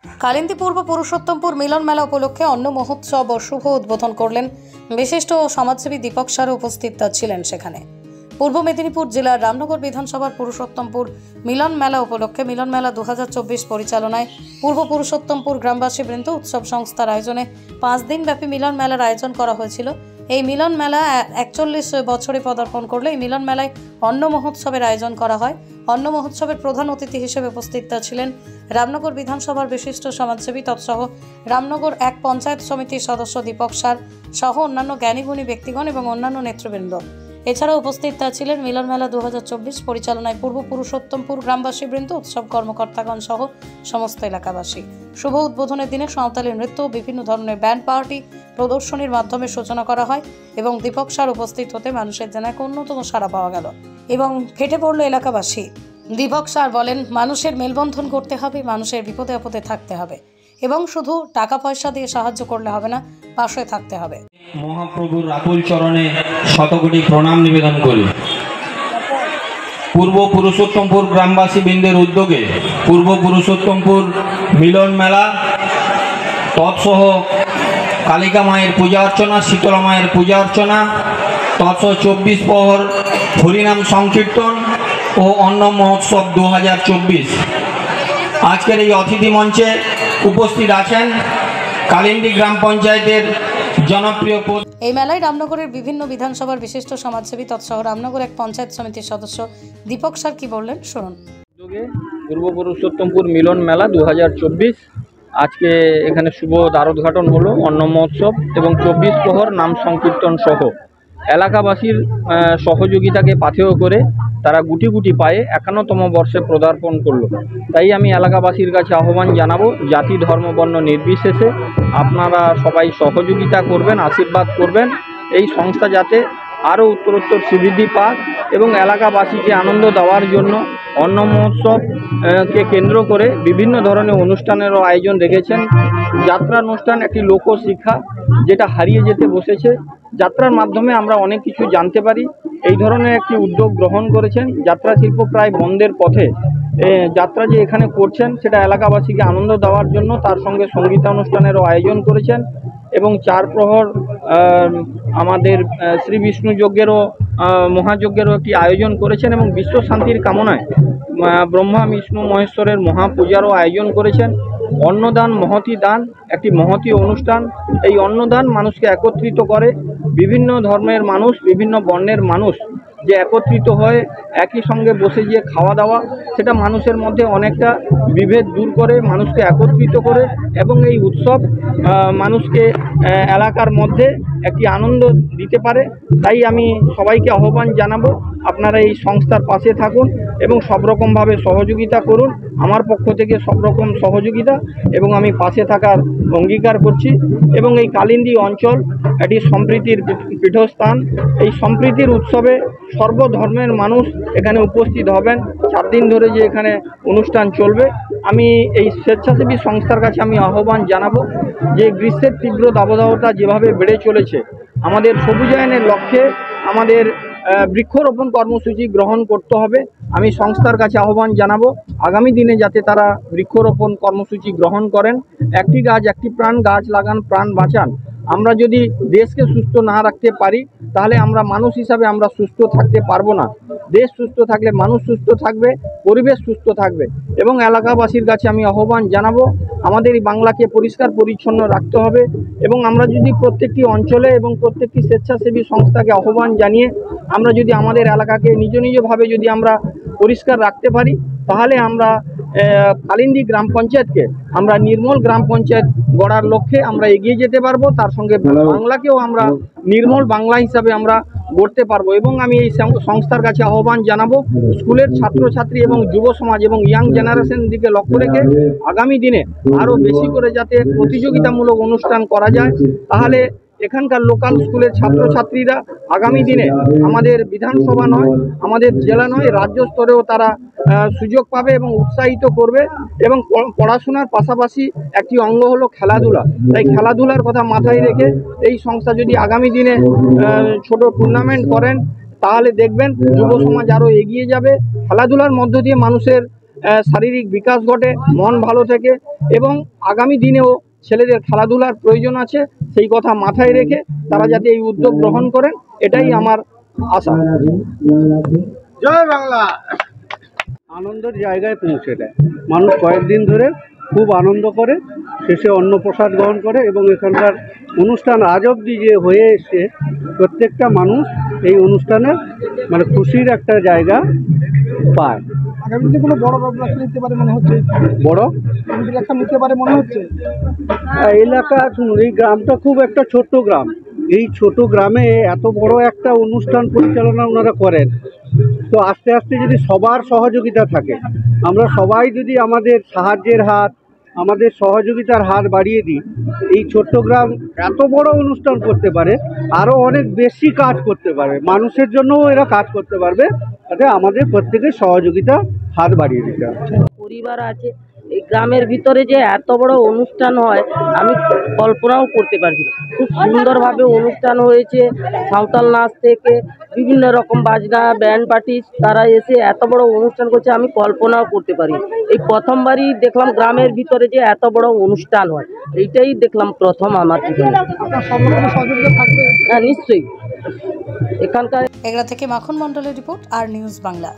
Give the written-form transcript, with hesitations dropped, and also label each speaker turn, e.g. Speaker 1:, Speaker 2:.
Speaker 1: কালিন্দী পূর্ব পুরুষোত্তমপুর মিলন মেলা উপলক্ষে অন্ন মহোৎসব ও শুভ উদ্বোধন করলেন বিশিষ্ট সমাজসেবী দীপক সার। উপস্থিত ছিলেন সেখানে পূর্ব মেদিনীপুর জেলার রামনগর বিধানসভার পুরুষোত্তমপুর মিলন মেলা উপলক্ষে মিলন মেলা 2024 পরিচালনায় পূর্ব পুরুষোত্তমপুর গ্রামবাসী বৃন্দ উৎসব সংস্থার আয়োজনে 5 দিন ব্যাপী মিলন মেলার আয়োজন করা হয়েছিল। এই মিলন মেলা 41 বছরে পদার্পণ করলে এই মিলন মেলায় অন্ন মহোৎসবের আয়োজন করা হয়। অন্ন মহোৎসবের প্রধান অতিথি হিসেবে উপস্থিত ছিলেন রামনগর বিধানসভার বিশিষ্ট সমাজসেবী তৎসহ রামনগর এক পঞ্চায়েত সমিতির সদস্য দীপক সার সহ অন্যান্য জ্ঞানীগুণী ব্যক্তিগণ এবং অন্যান্য নেতৃবৃন্দ। এছাড়াও উপস্থিত ছিলেন মিলন মেলা 2024 পরিচালনায় পূর্ব পুরুষোত্তমপুর গ্রামবাসী বৃন্দ, উৎসব কর্মকর্তাগণ সহ সমস্ত এলাকাবাসী। শুভ উদ্বোধনের দিনে সাঁওতালি নৃত্য, বিভিন্ন ধরনের ব্যান্ড পার্টি প্রদর্শনীর মাধ্যমে সূচনা করা হয় এবং দীপক সার উপস্থিত হতে মানুষের যেন এক অন্যতম সাড়া পাওয়া গেল এবং ফেটে পড়ল এলাকাবাসী। দীপক সার বলেন, মানুষের মেলবন্ধন করতে হবে, মানুষের বিপদে আপদে থাকতে হবে এবং শুধু টাকা পয়সা দিয়ে সাহায্য করলে হবে না, পাশে থাকতে হবে।
Speaker 2: মহাপ্রভুর আকুল চরণে শতকোটি প্রণাম নিবেদন করি। পূর্ব পুরুষোত্তমপুর গ্রামবাসী বৃন্দের উদ্যোগে পূর্ব পুরুষোত্তমপুর মিলন মেলা তৎসহ কালিকা মায়ের পূজা অর্চনা, শীতলা মায়ের পূজা অর্চনা তৎসহ 24 প্রহর হরিনাম সংকীর্তন ও অন্ন মহোৎসব 2024। আজকের এই অতিথি মঞ্চে উপস্থিত আছেন কালিন্দী গ্রাম পঞ্চায়েতের জনপ্রিয় পদ।
Speaker 1: এই মেলায় রামনগরের বিভিন্ন বিধানসভার বিশিষ্ট সমাজসেবী তৎসহ রামনগর এক পঞ্চায়েত সমিতির সদস্য দীপক সার কি বললেন শুনুন।
Speaker 3: পূর্ব পুরুষোত্তমপুর মিলন মেলা 2024 আজকে এখানে শুভ দ্বারোদ্ঘাটন হলো অন্ন মহোৎসব এবং 24 প্রহর নাম সংকীর্তন সহ এলাকাবাসীর সহযোগিতাকে পাথেয় করে তারা গুটি গুটি পায়ে 51তম বর্ষে পদার্পণ করলো। তাই আমি এলাকাবাসীর কাছে আহ্বান জানাবো, জাতি ধর্ম বর্ণ নির্বিশেষে আপনারা সবাই সহযোগিতা করবেন, আশীর্বাদ করবেন এই সংস্থা যাতে আরও উত্তরোত্তর সুবৃদ্ধি পাক এবং এলাকাবাসীকে আনন্দ দেওয়ার জন্য অন্ন মহোৎসবকে কেন্দ্র করে বিভিন্ন ধরনের অনুষ্ঠানেরও আয়োজন রেখেছেন। যাত্রা অনুষ্ঠান একটি লোকশিক্ষা যেটা হারিয়ে যেতে বসেছে, যাত্রার মাধ্যমে আমরা অনেক কিছু জানতে পারি। এই ধরনের একটি উদ্যোগ গ্রহণ করেছেন। যাত্রা শিল্প প্রায় বন্ধের পথে, যাত্রা যে এখানে করছেন সেটা এলাকাবাসীকে আনন্দ দেওয়ার জন্য তার সঙ্গে সঙ্গীতানুষ্ঠানেরও আয়োজন করেছেন এবং 4 প্রহর আমাদের শ্রী বিষ্ণু যজ্ঞেরও মহাযজ্ঞেরও একটি আয়োজন করেছেন এবং বিশ্ব শান্তির কামনায় ব্রহ্মা বিষ্ণু মহেশ্বরের মহাপূজারও আয়োজন করেছেন। অন্নদান মহতি দান একটি মহতি অনুষ্ঠান। এই অন্নদান মানুষকে একত্রিত করে, বিভিন্ন ধর্মের মানুষ, বিভিন্ন বর্ণের মানুষ যে একত্রিত হয়ে একই সঙ্গে বসে গিয়ে খাওয়া দাওয়া, সেটা মানুষের মধ্যে অনেকটা বিভেদ দূর করে, মানুষকে একত্রিত করে এবং এই উৎসব মানুষকে এলাকার মধ্যে একটি আনন্দ দিতে পারে। তাই আমি সবাইকে আহ্বান জানাবো, আপনারা এই সংস্থার পাশে থাকুন এবং সব রকমভাবে সহযোগিতা করুন। আমার পক্ষ থেকে সব রকম সহযোগিতা এবং আমি পাশে থাকার অঙ্গীকার করছি। এবং এই কালিন্দী অঞ্চল একটি সম্প্রীতির পীঠস্থান। এই সম্প্রীতির উৎসবে সর্বধর্মের মানুষ এখানে উপস্থিত হবেন। 4 দিন ধরে যে এখানে অনুষ্ঠান চলবে, আমি এই স্বেচ্ছাসেবী সংস্থার কাছে আমি আহ্বান জানাবো যে গ্রীষ্মের তীব্র দাবদাহতা যেভাবে বেড়ে চলেছে, আমাদের সবুজায়নের লক্ষ্যে আমাদের বৃক্ষরোপণ কর্মসূচি গ্রহণ করতে হবে। আমি সংস্থার কাছে আহ্বান জানাবো আগামী দিনে যাতে তারা বৃক্ষরোপণ কর্মসূচি গ্রহণ করেন। একটি গাছ একটি প্রাণ, গাছ লাগান প্রাণ বাঁচান। আমরা যদি দেশকে সুস্থ না রাখতে পারি তাহলে আমরা মানুষ হিসাবে আমরা সুস্থ থাকতে পারবো না। দেশ সুস্থ থাকলে মানুষ সুস্থ থাকবে, পরিবেশ সুস্থ থাকবে। এবং এলাকাবাসীর কাছে আমি আহ্বান জানাবো আমাদের এই বাংলাকে পরিষ্কার পরিচ্ছন্ন রাখতে হবে এবং আমরা যদি প্রত্যেকটি অঞ্চলে এবং প্রত্যেকটি স্বেচ্ছাসেবী সংস্থাকে আহ্বান জানিয়ে আমরা যদি আমাদের এলাকাকে নিজ নিজভাবে যদি আমরা পরিষ্কার রাখতে পারি তাহলে আমরা কালিন্দী গ্রাম পঞ্চায়েতকে আমরা নির্মল গ্রাম পঞ্চায়েত গড়ার লক্ষ্যে আমরা এগিয়ে যেতে পারবো। তার সঙ্গে বাংলাকেও আমরা নির্মল বাংলা হিসাবে আমরা গড়তে পারবো। এবং আমি এই সংস্থার কাছে আহ্বান জানাবো স্কুলের ছাত্রছাত্রী এবং যুব সমাজ এবং ইয়াং জেনারেশন দিকে লক্ষ্য রেখে আগামী দিনে আরও বেশি করে যাতে প্রতিযোগিতামূলক অনুষ্ঠান করা যায়, তাহলে এখানকার লোকাল স্কুলের ছাত্রছাত্রীরা আগামী দিনে আমাদের বিধানসভা নয়, আমাদের জেলা নয়, রাজ্য স্তরেও তারা সুযোগ পাবে এবং উৎসাহিত করবে। এবং পড়াশোনার পাশাপাশি একটি অঙ্গ হলো খেলাধুলা। তাই খেলাধুলার কথা মাথায় রেখে এই সংস্থা যদি আগামী দিনে ছোট টুর্নামেন্ট করেন তাহলে দেখবেন যুব সমাজ আরও এগিয়ে যাবে। খেলাধুলার মধ্য দিয়ে মানুষের শারীরিক বিকাশ ঘটে, মন ভালো থাকে এবং আগামী দিনেও ছেলেদের খেলাধুলার প্রয়োজন আছে, সেই কথা মাথায় রেখে তারা যাতে এই উদ্যোগ গ্রহণ করেন, এটাই আমার আশা।
Speaker 4: জয় বাংলা। আনন্দের জায়গায় পৌঁছে দেয় মানুষ, কয়েকদিন ধরে খুব আনন্দ করে, শেষে অন্নপ্রসাদ গ্রহণ করে এবং এখানকার অনুষ্ঠান আজ অবধি যে হয়ে এসছে প্রত্যেকটা মানুষ এই অনুষ্ঠানে মানে খুশির একটা জায়গা পায়।
Speaker 5: আগামীতে কোনো বড় ব্যবস্থা নিতে পারে মনে হচ্ছে,
Speaker 4: বড়
Speaker 5: ব্যবস্থা নিতে পারে মনে হচ্ছে।
Speaker 4: এলাকা শুনুন, এই গ্রামটা খুব একটা ছোট্ট গ্রাম, এই ছোট গ্রামে এত বড় একটা অনুষ্ঠান পরিচালনা ওনারা করেন, তো আস্তে আস্তে যদি সবার সহযোগিতা থাকে, আমরা সবাই যদি আমাদের সাহায্যের হাত, আমাদের সহযোগিতার হাত বাড়িয়ে দিই, এই ছোট্ট গ্রাম এত বড় অনুষ্ঠান করতে পারে, আরও অনেক বেশি কাজ করতে পারবে, মানুষের জন্যও এরা কাজ করতে পারবে। তাতে আমাদের প্রত্যেকের সহযোগিতা হাত বাড়িয়ে দিতে হবে।
Speaker 6: পরিবার আছে এই গ্রামের ভিতরে যে এত বড় অনুষ্ঠান হয় আমি কল্পনাও করতে পারছি না। খুব সুন্দরভাবে অনুষ্ঠান হয়েছে, সাঁওতাল নাচ থেকে বিভিন্ন রকম বাজনা ব্যান্ড পার্টি তারা এসে এত বড় অনুষ্ঠান করছে, আমি কল্পনাও করতে পারি। এই প্রথমবারই দেখলাম গ্রামের ভিতরে যে এত বড় অনুষ্ঠান হয়, এইটাই দেখলাম প্রথম আমার জীবনে। হ্যাঁ নিশ্চয়ই। এখানকার
Speaker 1: এগরা থেকে মাখন মণ্ডলের রিপোর্ট, আর নিউজ বাংলা।